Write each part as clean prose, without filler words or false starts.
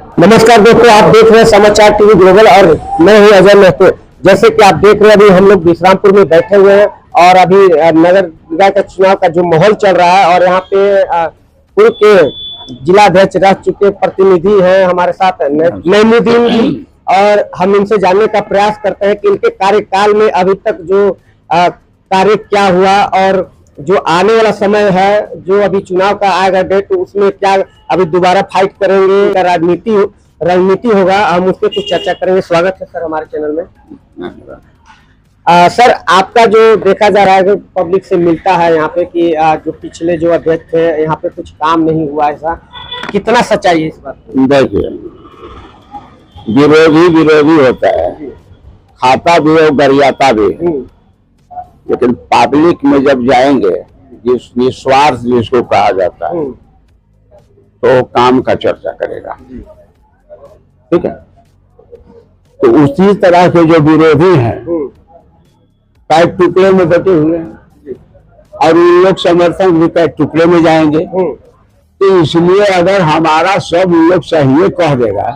नमस्कार दोस्तों, आप देख रहे हैं समाचार टीवी ग्लोबल और मैं हूं अजय महतो। जैसे कि आप देख रहे हैं, अभी हम लोग विश्रामपुर में बैठे हुए हैं और अभी नगर निगम का चुनाव का जो माहौल चल रहा है और यहाँ पे पूर्व के जिला अध्यक्ष रह चुके प्रतिनिधि हैं हमारे साथ नईमुद्दीन जी, और हम इनसे जानने का प्रयास करते हैं कि इनके कार्यकाल में अभी तक जो कार्य क्या हुआ और जो आने वाला समय है, जो अभी चुनाव का आएगा डेट, उसमें क्या अभी दोबारा फाइट करेंगे, रणनीति होगा, हम उसके कुछ चर्चा करेंगे। स्वागत है सर हमारे चैनल में। सर, आपका जो देखा जा रहा है, पब्लिक से मिलता है यहाँ पे कि जो पिछले जो अध्यक्ष थे यहाँ पे कुछ काम नहीं हुआ, ऐसा कितना सच्चाई है इस बात? देखिए, विरोधी होता है, खाता भी और गरियाता भी, लेकिन पब्लिक में जब जाएंगे, जिस निस्वार्थ जिसको कहा जाता है, तो काम का चर्चा करेगा। ठीक है, तो उसी तरह के जो विरोधी हैं कई टुकड़े में बटे हुए हैं और उन लोग समर्थन भी कई टुकड़े में जाएंगे। तो इसलिए अगर हमारा सब लोग सही कह देगा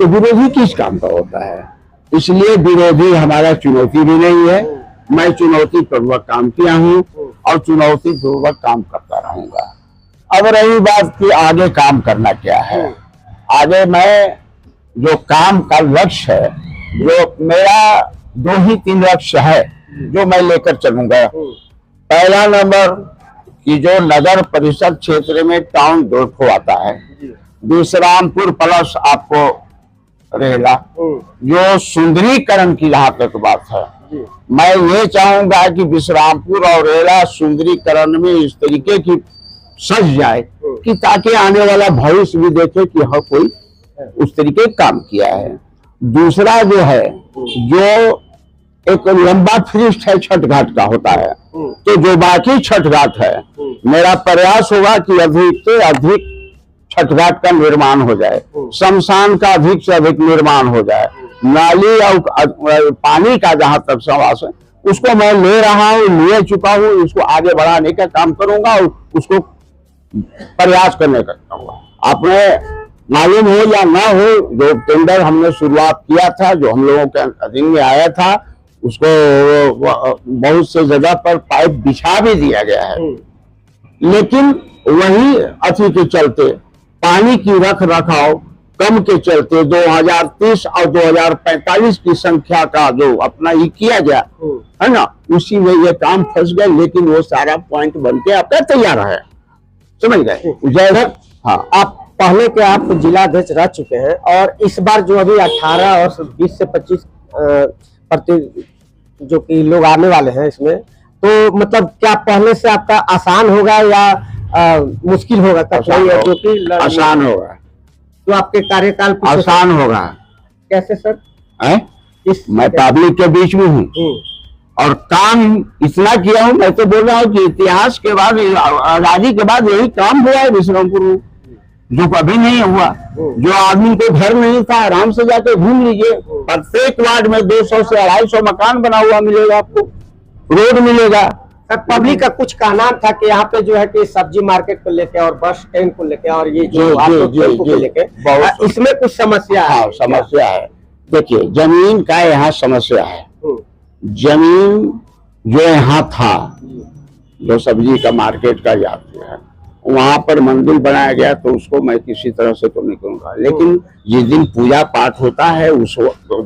तो विरोधी किस काम का होता है। इसलिए विरोधी हमारा चुनौती भी नहीं है। मैं चुनौती पूर्वक काम किया हूँ और चुनौती पूर्वक काम करता रहूंगा। अब रही बात कि आगे काम करना क्या है, आगे मैं जो काम का लक्ष्य है, जो मेरा 2 ही 3 लक्ष्य है जो मैं लेकर चलूंगा। पहला नंबर कि जो नगर परिषद क्षेत्र में टाउन 2 आता है, विश्रामपुर प्लस आपको रहेगा, जो सुंदरीकरण की जहां तक बात है, मैं ये चाहूंगा कि विश्रामपुर और रेला सुंदरीकरण में इस तरीके की सज जाए कि ताकि आने वाला भविष्य भी देखे कि हाँ कोई उस तरीके काम किया है। दूसरा जो है, जो एक लंबा फिनिश है छठ घाट का होता है, तो जो बाकी छठ घाट है, मेरा प्रयास होगा कि अधिक से अधिक छठ घाट का निर्माण हो जाए, शमशान का अधिक से अधिक निर्माण हो जाए, नाली और पानी का जहां तक समास है उसको मैं ले रहा हूँ, ले चुका हूँ, उसको आगे बढ़ाने का काम करूंगा और उसको प्रयास करने का करूंगा। आपने मालूम हो या ना हो, जो टेंडर हमने शुरुआत किया था, जो हम लोगों के अधीन में आया था, उसको बहुत से जगह पर पाइप बिछा भी दिया गया है, लेकिन वही अति के चलते पानी की रख रखाव कम के चलते 2030 और 2045 की संख्या का जो अपना ये किया गया है ना, उसी में ये काम फंस गए। लेकिन वो सारा पॉइंट बन के आपका तैयार है, समझ गए जय। हाँ, आप पहले के आप जिला अध्यक्ष रह चुके हैं और इस बार जो अभी 18 और 20 से 25 प्रति जो कि लोग आने वाले हैं इसमें, तो मतलब क्या पहले से आपका आसान होगा या मुश्किल होगा? जो कि आसान होगा, तो आपके कार्यकाल आसान होगा। कैसे सर? मैं पब्लिक के बीच में हूँ और काम इतना किया हूँ। मैं तो बोल रहा हूँ कि इतिहास के बाद, आजादी के बाद यही काम हुआ है विश्रामपुर में, जो कभी नहीं हुआ। जो आदमी को घर नहीं था, आराम से जाके घूम लीजिए। प्रत्येक वार्ड में 200 से 250 मकान बना हुआ मिलेगा आपको, रोड मिलेगा। पब्लिक का कुछ कहना था कि यहाँ पे जो है कि सब्जी मार्केट को लेके और बस स्टैंड को लेके और ये जो को लेके इसमें कुछ समस्या है। हाँ, समस्या है। देखिए, जमीन का यहाँ समस्या है। जमीन जो यहाँ था, जो सब्जी का मार्केट का जाते हैं, वहां पर मंदिर बनाया गया, तो उसको मैं किसी तरह से तो नहीं करूंगा। लेकिन जिस दिन पूजा पाठ होता है, उस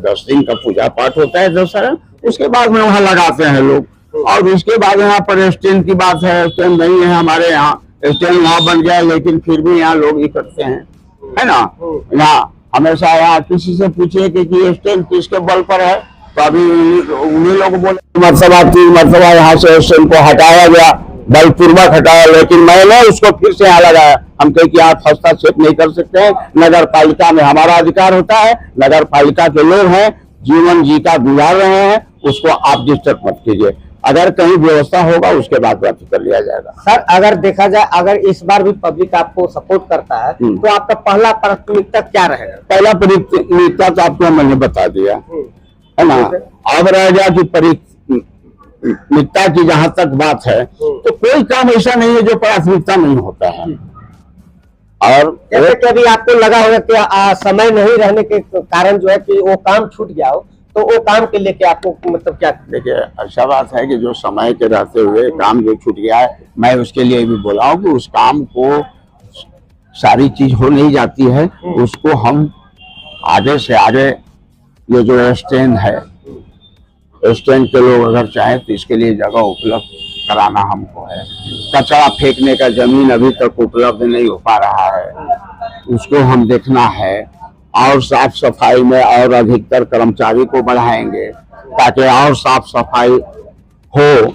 10 दिन का पूजा पाठ होता है दशहरा, उसके बाद में वहां लगाते हैं लोग। और उसके बाद यहाँ पर स्टैंड की बात है, स्टैंड नहीं है हमारे यहाँ, स्टैंड यहाँ बन गया, लेकिन फिर भी यहाँ लोग इकट्ठे हैं, है ना। यहाँ हमेशा यहाँ किसी से पूछिए कि स्टैंड किसके बल पर है, तो अभी उन्हीं लोग बोले मरतबा 3 मरतबा यहाँ से स्टैंड को हटाया गया, बलपूर्वक हटाया, लेकिन मैंने उसको फिर से यहाँ लगाया। हम कहे कि आप हस्तक्षेप नहीं कर सकते हैं, नगर पालिका में हमारा अधिकार होता है, नगर पालिका के लोग हैं, जीवन जीता गुजार रहे हैं, उसको आप डिस्टर्ब मत कीजिए। अगर कहीं व्यवस्था होगा उसके बाद बात कर लिया जाएगा। सर, अगर देखा जाए, अगर इस बार भी पब्लिक आपको सपोर्ट करता है तो आपका पहला प्राथमिकता क्या रहेगा? पहला प्राथमिकता तो आपको मैंने बता दिया है ना। अब रह गया कि प्राथमिकता की जहां तक बात है, तो कोई काम ऐसा नहीं है जो प्राथमिकता नहीं होता है। और जैसे कि अभी आपको लगा होगा कि समय नहीं रहने के कारण जो है कि वो काम छूट गया हो, तो वो काम के लेके आपको मतलब क्या? देखिए, अच्छा बात है कि जो समय के रहते हुए काम जो छूट गया है, मैं उसके लिए भी बोला हूँ कि उस काम को सारी चीज हो नहीं जाती है, उसको हम आगे से आगे ये जो स्टैंड है, स्टैंड के लोग अगर चाहें तो इसके लिए जगह उपलब्ध कराना हमको है। कचरा फेंकने का जमीन अभी तक उपलब्ध नहीं हो पा रहा है, उसको हम देखना है। और साफ सफाई में और अधिकतर कर्मचारी को बढ़ाएंगे ताकि और साफ सफाई हो।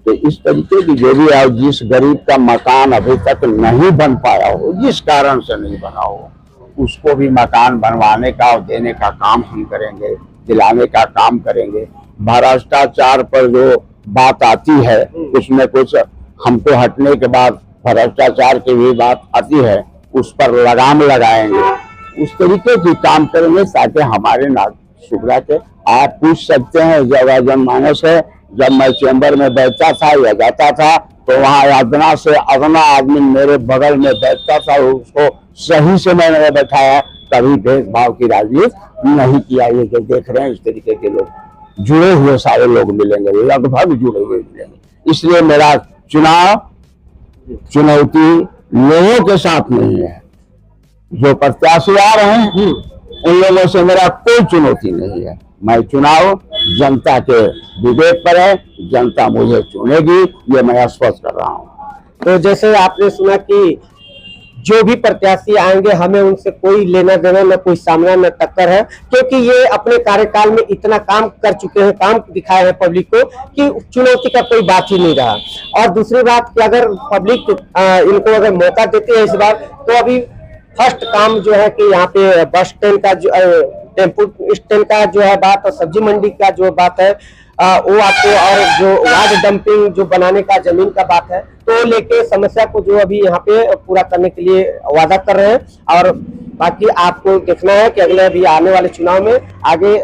तो इस तरीके की जो भी है, जिस गरीब का मकान अभी तक नहीं बन पाया हो, जिस कारण से नहीं बना हो, उसको भी मकान बनवाने का और देने का काम हम करेंगे, दिलाने का काम करेंगे। भ्रष्टाचार पर जो बात आती है, उसमें कुछ हमको हटने के बाद भ्रष्टाचार की भी बात आती है, उस पर लगाम लगाएंगे, उस तरीके की काम करेंगे ताकि हमारे नागरिक सुविधा के। आप पूछ सकते हैं, जब जनमानस है, जब मैं चैम्बर में बैठता था या जाता था तो वहाँ अदना से अदना आदमी मेरे बगल में बैठता था, उसको सही से मैंने बैठाया, कभी भेदभाव की राजनीति नहीं किया। ये जो देख रहे हैं इस तरीके के लोग जुड़े हुए सारे लोग मिलेंगे, लगभग जुड़े हुए मिलेंगे। इसलिए मेरा चुनाव चुनौती लोगों के साथ नहीं है, जो प्रत्याशी आ रहे हैं उन लोगों से मेरा कोई चुनौती नहीं है। मैं चुनाव जनता के विवेक पर है, जनता मुझे चुनेगी, ये मैं स्पष्ट कर रहा हूँ। तो जैसे आपने सुना कि जो भी प्रत्याशी आएंगे हमें उनसे कोई लेना देना न कोई सामना न टक्कर है, क्योंकि ये अपने कार्यकाल में इतना काम कर चुके हैं, काम दिखाए हैं पब्लिक को कि चुनौती का कोई बात ही नहीं रहा। और दूसरी बात कि अगर पब्लिक इनको अगर मौका देती है इस बार, तो अभी फर्स्ट काम जो है कि यहाँ पे बस स्टैंड का जो टेम्पो स्टैंड का जो है बात, और सब्जी मंडी का जो बात है वो आपको, और जो वार्ड डंपिंग जो बनाने का जमीन का बात है, तो लेके समस्या को जो अभी यहाँ पे पूरा करने के लिए वादा कर रहे हैं। और बाकी आपको देखना है कि अगले अभी आने वाले चुनाव में आगे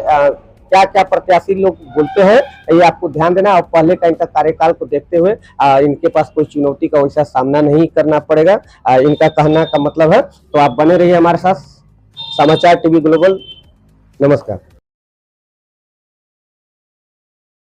क्या क्या प्रत्याशी लोग बोलते हैं, ये आपको ध्यान देना। और पहले का इनका कार्यकाल को देखते हुए इनके पास कोई चुनौती का वैसा सामना नहीं करना पड़ेगा, इनका कहना का मतलब है। तो आप बने रहिए हमारे साथ, समाचार टीवी ग्लोबल। नमस्कार।